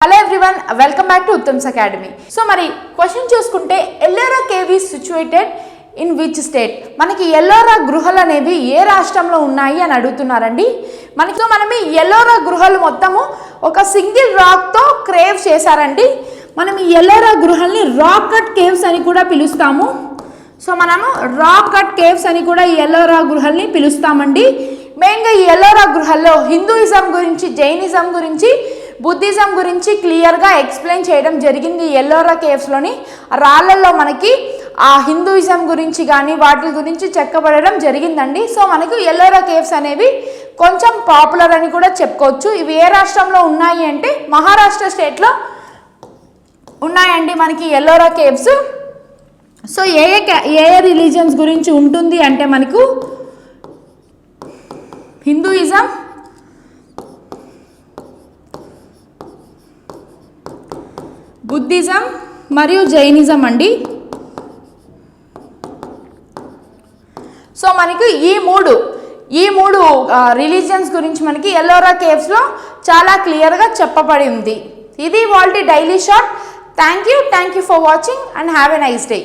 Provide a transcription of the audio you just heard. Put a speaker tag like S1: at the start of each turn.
S1: Hello everyone, welcome back to Uttam's Academy. So మరి question చూసుకుంటే Ellora cave is situated in which state? మనకి ఎల్లోరా గుహలు అనేవి ఏ రాష్ట్రంలో ఉన్నాయి అని అడుగుతున్నారండి. మనం ఈ ఎల్లోరా గుహలు మొత్తము ఒక సింగిల్ రాక్తో క్రేవ్ చేశారండి. మనం ఈ ఎల్లోరా గుహల్ని రాక్ కట్ కేవ్స్ అని కూడా పిలుస్తాము. సో మనము రాక్ కట్ కేవ్స్ అని కూడా ఈ ఎల్లోరా గుహల్ని పిలుస్తామండి. మెయిన్గా ఈ ఎల్లోరా గుహల్లో హిందూయిజం గురించి, జైనిజం గురించి, బుద్ధిజం గురించి క్లియర్గా ఎక్స్ప్లెయిన్ చేయడం జరిగింది. ఎల్లోరా కేవ్స్లోని రాళ్ళల్లో మనకి ఆ హిందూయిజం గురించి కానీ వాటి గురించి చెక్కబడడం జరిగిందండి. సో మనకు ఎల్లోరా కేవ్స్ అనేవి కొంచెం పాపులర్ అని కూడా చెప్పుకోవచ్చు. ఇవి ఏ రాష్ట్రంలో ఉన్నాయి అంటే మహారాష్ట్ర స్టేట్లో ఉన్నాయండి మనకి ఎల్లోరా కేవ్స్. సో ఏ రిలీజియన్స్ గురించి ఉంటుంది అంటే మనకు హిందూయిజం, బుద్ధిజం మరియు జైనిజం అండి. సో మనకి ఈ మూడు రిలీజియన్స్ గురించి మనకి ఎల్లోరా కేవ్స్లో చాలా క్లియర్గా చెప్పబడి ఉంది. ఇది వాళ్ళ daily shot. Thank you for watching and have a nice day.